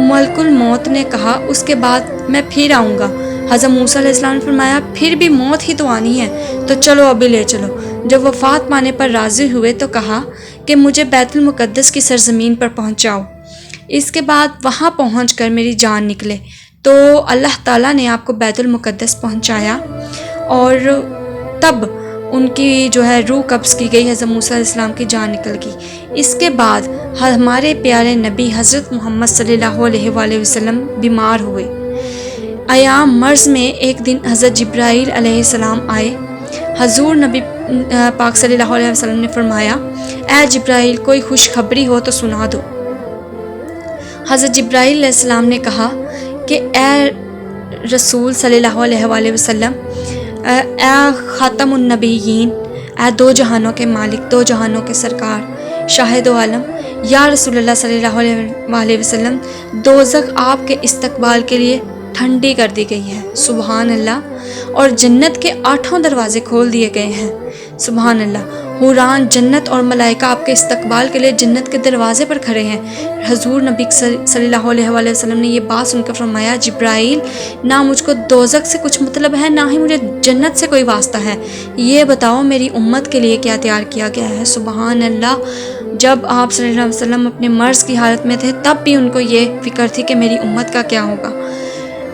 ملکل موت نے کہا اس کے بعد میں پھر آؤں گا۔ حضرت موسیٰ علیہ السلام نے فرمایا پھر بھی موت ہی تو آنی ہے، تو چلو ابھی لے چلو۔ جب وفات پانے پر راضی ہوئے تو کہا کہ مجھے بیت المقدس کی سرزمین پر پہنچاؤ۔ اس کے بعد وہاں پہنچ کر میری جان نکلے تو اللہ تعالیٰ نے آپ کو بیت المقدس پہنچایا اور تب ان کی روح قبض کی گئی، حضرت موسیٰ علیہ السلام کی جان نکل گئی۔ اس کے بعد ہمارے پیارے نبی حضرت محمد صلی اللہ علیہ وآلہ وسلم بیمار ہوئے۔ ایام مرض میں ایک دن حضرت جبرائیل علیہ السلام آئے۔ حضور نبی پاک صلی اللہ علیہ وسلم نے فرمایا اے جبرائیل کوئی خوشخبری ہو تو سنا دو۔ حضرت جبرائیل علیہ السلام نے کہا کہ اے رسول صلی اللہ علیہ وآلہ وسلم، اے خاتم النبیین، اے دو جہانوں کے مالک، دو جہانوں کے سرکار، شاہد و عالم، یا رسول اللہ صلی اللہ علیہ وآلہ وسلم، دوزخ آپ کے استقبال کے لیے ٹھنڈی کر دی گئی ہے، سبحان اللہ، اور جنت کے 8 دروازے کھول دیے گئے ہیں، سبحان اللہ۔ حوران جنت اور ملائکہ آپ کے استقبال کے لیے جنت کے دروازے پر کھڑے ہیں۔ حضور نبی صلی اللہ علیہ وآلہ وسلم نے یہ بات سن کر فرمایا جبرائیل، نہ مجھ کو دوزخ سے کچھ مطلب ہے، نہ ہی مجھے جنت سے کوئی واسطہ ہے، یہ بتاؤ میری امت کے لیے کیا تیار کیا گیا ہے، سبحان اللہ۔ جب آپ صلی اللہ علیہ وسلم اپنے مرض کی حالت میں تھے تب بھی ان کو یہ فکر تھی کہ میری امت کا کیا ہوگا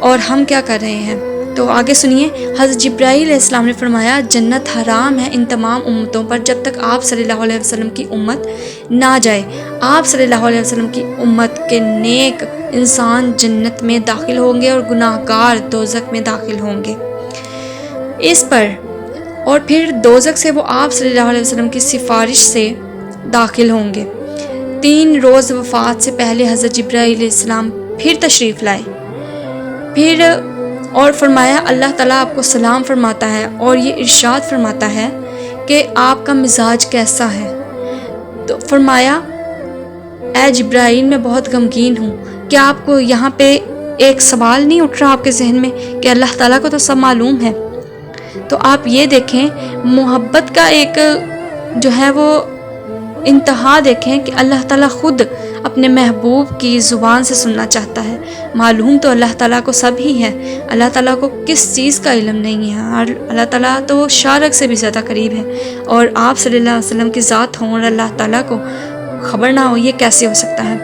اور ہم کیا کر رہے ہیں۔ تو آگے سنیے، حضرت جبرائیل علیہ السلام نے فرمایا جنت حرام ہے ان تمام امتوں پر جب تک آپ صلی اللہ علیہ وسلم کی امت نہ جائے۔ آپ صلی اللہ علیہ وسلم کی امت کے نیک انسان جنت میں داخل ہوں گے اور گناہ گار دوزخ میں داخل ہوں گے۔ اس پر اور پھر دوزخ سے وہ آپ صلی اللہ علیہ وسلم کی سفارش سے داخل ہوں گے۔ 3 روز وفات سے پہلے حضرت جبرائیل علیہ السلام پھر تشریف لائے، پھر اور فرمایا اللہ تعالیٰ آپ کو سلام فرماتا ہے اور یہ ارشاد فرماتا ہے کہ آپ کا مزاج کیسا ہے۔ تو فرمایا اے جبرائیل میں بہت غمگین ہوں، کیا آپ کو یہاں پہ ایک سوال نہیں اٹھ رہا آپ کے ذہن میں کہ اللہ تعالیٰ کو تو سب معلوم ہے؟ تو آپ یہ دیکھیں محبت کا ایک وہ انتہا دیکھیں کہ اللہ تعالیٰ خود اپنے محبوب کی زبان سے سننا چاہتا ہے۔ معلوم تو اللہ تعالیٰ کو سب ہی ہے، اللہ تعالیٰ کو کس چیز کا علم نہیں ہے، اور اللہ تعالیٰ تو شارک سے بھی زیادہ قریب ہے، اور آپ صلی اللہ علیہ وسلم کی ذات ہوں اور اللہ تعالیٰ کو خبر نہ ہو، یہ کیسے ہو سکتا ہے؟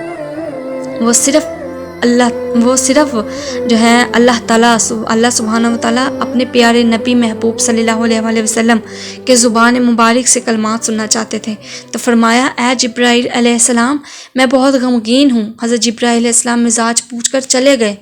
وہ صرف اللہ تعالیٰ اللہ سبحانہ و تعالیٰ اپنے پیارے نبی محبوب صلی اللہ علیہ وآلہ وسلم کے زبان مبارک سے کلمات سننا چاہتے تھے۔ تو فرمایا اے جبرائیل علیہ السلام میں بہت غمگین ہوں۔ حضرت جبرائیل علیہ السلام مزاج پوچھ کر چلے گئے،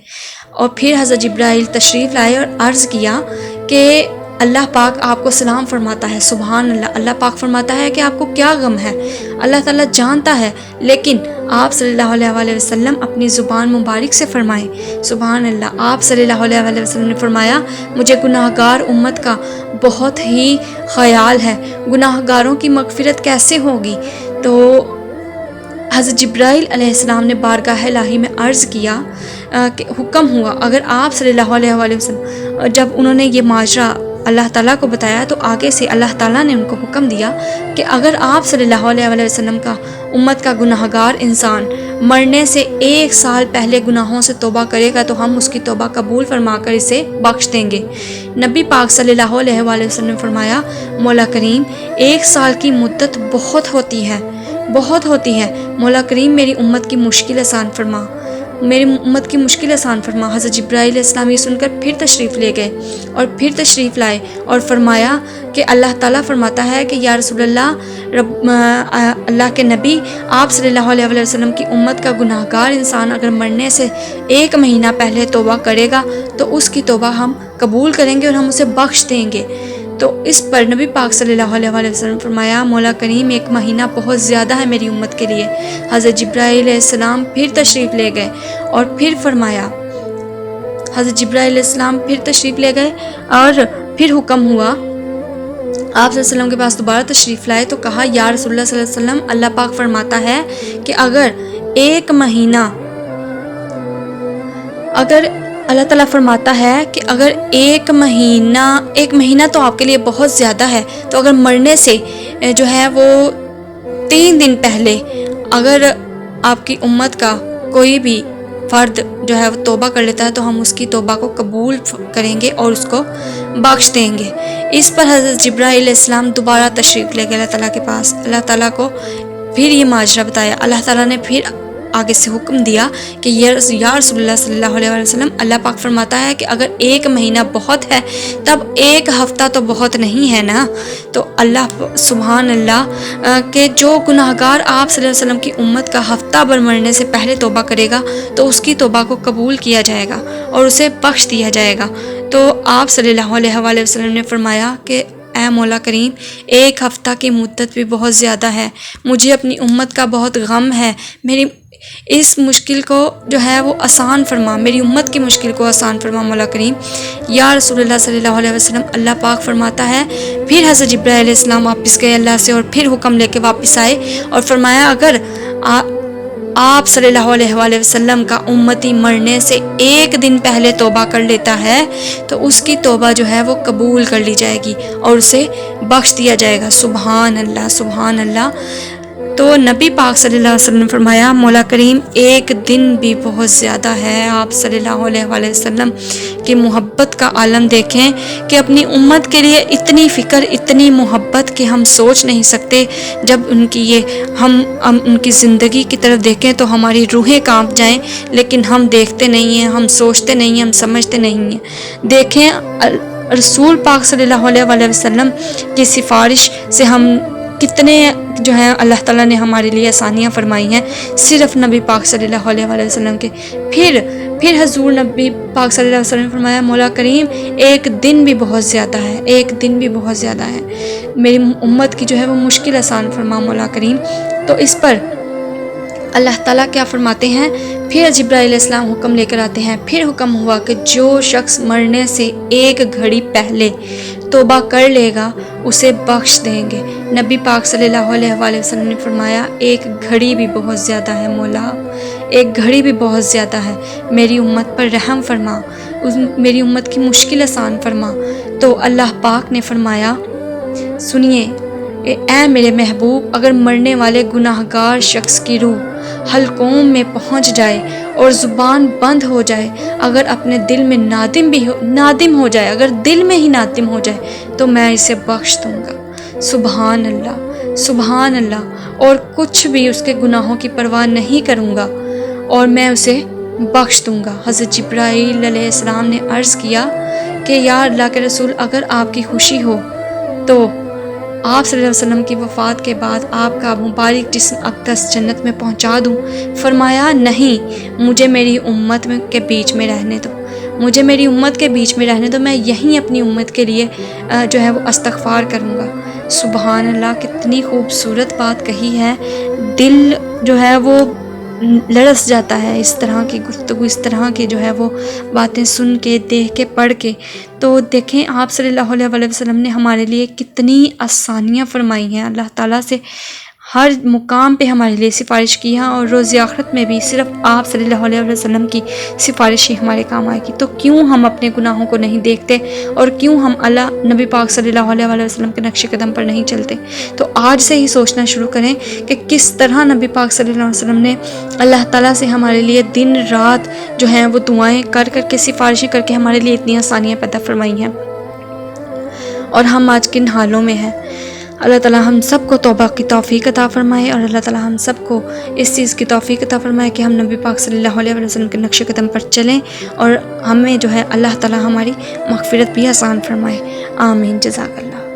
اور پھر حضرت جبرائیل تشریف لائے اور عرض کیا کہ اللہ پاک آپ کو سلام فرماتا ہے، سبحان اللہ۔ اللہ پاک فرماتا ہے کہ آپ کو کیا غم ہے، اللہ تعالیٰ جانتا ہے، لیکن آپ صلی اللہ علیہ وآلہ وسلم اپنی زبان مبارک سے فرمائیں، سبحان اللہ۔ آپ صلی اللہ علیہ وآلہ وسلم نے فرمایا مجھے گناہ گار امت کا بہت ہی خیال ہے، گناہ گاروں کی مغفرت کیسے ہوگی؟ تو حضرت جبرائیل علیہ السلام نے بارگاہ الہی میں عرض کیا کہ حکم ہوا اگر آپ صلی اللہ علیہ وآلہ وسلم، جب انہوں نے یہ ماجرا اللہ تعالیٰ کو بتایا تو آگے سے اللہ تعالیٰ نے ان کو حکم دیا کہ اگر آپ صلی اللہ علیہ وآلہ وسلم کا امت کا گناہ گار انسان مرنے سے 1 سال پہلے گناہوں سے توبہ کرے گا تو ہم اس کی توبہ قبول فرما کر اسے بخش دیں گے۔ نبی پاک صلی اللہ علیہ وآلہ وسلم نے فرمایا مولا کریم 1 سال کی مدت بہت ہوتی ہے، بہت ہوتی ہے، مولا کریم میری امت کی مشکل آسان فرما، میری امت کی مشکل آسان فرما۔ حضرت جبرائیل علیہ السلام یہ سن کر پھر تشریف لے گئے اور پھر تشریف لائے اور فرمایا کہ اللہ تعالیٰ فرماتا ہے کہ یا رسول اللہ کے نبی آپ صلی اللہ علیہ وآلہ وسلم کی امت کا گناہ گار انسان اگر مرنے سے 1 مہینہ پہلے توبہ کرے گا تو اس کی توبہ ہم قبول کریں گے اور ہم اسے بخش دیں گے۔ تو اس پر نبی پاک صلی اللہ علیہ وآلہ وسلم فرمایا مولا کریم 1 مہینہ بہت زیادہ ہے میری امت کے لیے۔ حضرت جبرائیل علیہ السلام پھر تشریف لے گئے اور پھر فرمایا، حضرت جبرائیل علیہ السلام پھر تشریف لے گئے اور پھر حکم ہوا، آپ صلی اللہ علیہ وسلم کے پاس دوبارہ تشریف لائے تو کہا یا رسول اللہ صلی اللہ علیہ وسلم اللہ پاک فرماتا ہے کہ اگر 1 مہینہ، اگر اللہ تعالیٰ فرماتا ہے کہ اگر 1 مہینہ تو آپ کے لیے بہت زیادہ ہے، تو اگر مرنے سے وہ 3 دن پہلے اگر آپ کی امت کا کوئی بھی فرد جو ہے وہ توبہ کر لیتا ہے تو ہم اس کی توبہ کو قبول کریں گے اور اس کو بخش دیں گے۔ اس پر حضرت جبرائیل علیہ السلام دوبارہ تشریف لے گئے اللہ تعالیٰ کے پاس۔ اللہ تعالیٰ کو پھر یہ ماجرا بتایا۔ اللہ تعالیٰ نے پھر آگے سے حکم دیا کہ یا رسول اللہ صلی اللہ علیہ وسلم، اللہ پاک فرماتا ہے کہ اگر 1 مہینہ بہت ہے تب 1 ہفتہ تو بہت نہیں ہے نا۔ تو اللہ سبحان اللہ کہ جو گناہ گار آپ صلی اللہ علیہ وسلم کی امت کا ہفتہ بھر مرنے سے پہلے توبہ کرے گا تو اس کی توبہ کو قبول کیا جائے گا اور اسے بخش دیا جائے گا۔ تو آپ صلی اللہ علیہ وسلم نے فرمایا کہ اے مولا کریم، 1 ہفتہ کی مدت بھی بہت زیادہ ہے، مجھے اپنی امت کا بہت غم ہے، میری اس مشکل کو جو ہے وہ آسان فرما، میری امت کی مشکل کو آسان فرما مولا کریم۔ یا رسول اللہ صلی اللہ علیہ وسلم، اللہ پاک فرماتا ہے پھر حضرت جبرائیل علیہ السلام واپس گئے اللہ سے اور پھر حکم لے کے واپس آئے اور فرمایا اگر آپ صلی اللہ علیہ وسلم کا امتی مرنے سے 1 دن پہلے توبہ کر لیتا ہے تو اس کی توبہ جو ہے وہ قبول کر لی جائے گی اور اسے بخش دیا جائے گا۔ سبحان اللہ، سبحان اللہ۔ تو نبی پاک صلی اللہ علیہ وسلم نے فرمایا مولا کریم 1 دن بھی بہت زیادہ ہے۔ آپ صلی اللہ علیہ وسلم کی محبت کا عالم دیکھیں کہ اپنی امت کے لیے اتنی فکر، اتنی محبت کہ ہم سوچ نہیں سکتے۔ جب ان کی ہم ان کی زندگی کی طرف دیکھیں تو ہماری روحیں کانپ جائیں، لیکن ہم دیکھتے نہیں ہیں، ہم سوچتے نہیں ہیں، ہم سمجھتے نہیں ہیں۔ دیکھیں رسول پاک صلی اللہ علیہ وسلم کی سفارش سے ہم کتنے جو ہیں اللہ تعالیٰ نے ہمارے لیے آسانیاں فرمائی ہیں صرف نبی پاک صلی اللہ علیہ وسلم کے۔ پھر حضور نبی پاک صلی اللہ علیہ وسلم نے فرمایا مولا کریم 1 دن بھی بہت زیادہ ہے، 1 دن بھی بہت زیادہ ہے، میری امت کی جو ہے وہ مشکل آسان فرما مولا کریم۔ تو اس پر اللہ تعالیٰ کیا فرماتے ہیں، پھر جبرائیل علیہ السلام حکم لے کر آتے ہیں۔ پھر حکم ہوا کہ جو شخص مرنے سے 1 گھڑی پہلے توبہ کر لے گا اسے بخش دیں گے۔ نبی پاک صلی اللہ علیہ وسلم نے فرمایا 1 گھڑی بھی بہت زیادہ ہے مولا، 1 گھڑی بھی بہت زیادہ ہے، میری امت پر رحم فرما، میری امت کی مشکل آسان فرما۔ تو اللہ پاک نے فرمایا سنیے اے میرے محبوب، اگر مرنے والے گناہ گار شخص کی روح حلقوم میں پہنچ جائے اور زبان بند ہو جائے، اگر اپنے دل میں نادم ہو جائے، اگر دل میں ہی نادم ہو جائے تو میں اسے بخش دوں گا۔ سبحان اللہ، سبحان اللہ۔ اور کچھ بھی اس کے گناہوں کی پرواہ نہیں کروں گا اور میں اسے بخش دوں گا۔ حضرت جبرائیل علیہ السلام نے عرض کیا کہ یا اللہ کے رسول، اگر آپ کی خوشی ہو تو آپ صلی اللہ علیہ وسلم کی وفات کے بعد آپ کا مبارک جسم اقدس جنت میں پہنچا دوں۔ فرمایا نہیں، مجھے میری امت کے بیچ میں رہنے دو، مجھے میری امت کے بیچ میں رہنے دو، میں یہیں اپنی امت کے لیے جو ہے وہ استغفار کروں گا۔ سبحان اللہ، کتنی خوبصورت بات کہی ہے، دل جو ہے وہ لرز جاتا ہے اس طرح کی گفتگو، اس طرح کی جو ہے وہ باتیں سن کے، دیکھ کے، پڑھ کے۔ تو دیکھیں آپ صلی اللہ علیہ وسلم نے ہمارے لیے کتنی آسانیاں فرمائی ہیں، اللہ تعالیٰ سے ہر مقام پہ ہمارے لیے سفارش کی ہے اور روز آخرت میں بھی صرف آپ صلی اللہ علیہ وسلم کی سفارش ہی ہمارے کام آئے گی۔ تو کیوں ہم اپنے گناہوں کو نہیں دیکھتے اور کیوں ہم نبی پاک صلی اللہ علیہ وسلم کے نقش قدم پر نہیں چلتے؟ تو آج سے ہی سوچنا شروع کریں کہ کس طرح نبی پاک صلی اللہ علیہ وسلم نے اللہ تعالیٰ سے ہمارے لیے دن رات جو ہیں وہ دعائیں کر کے، سفارشیں کر کے ہمارے لیے اتنی آسانیاں پیدا فرمائی ہیں، اور ہم آج کن حالوں میں ہیں۔ اللہ تعالیٰ ہم سب کو توبہ کی توفیق عطا فرمائے، اور اللہ تعالیٰ ہم سب کو اس چیز کی توفیق عطا فرمائے کہ ہم نبی پاک صلی اللہ علیہ وسلم کے نقش قدم پر چلیں، اور ہمیں جو ہے اللہ تعالیٰ ہماری مغفرت بھی آسان فرمائے۔ آمین، جزاک اللہ۔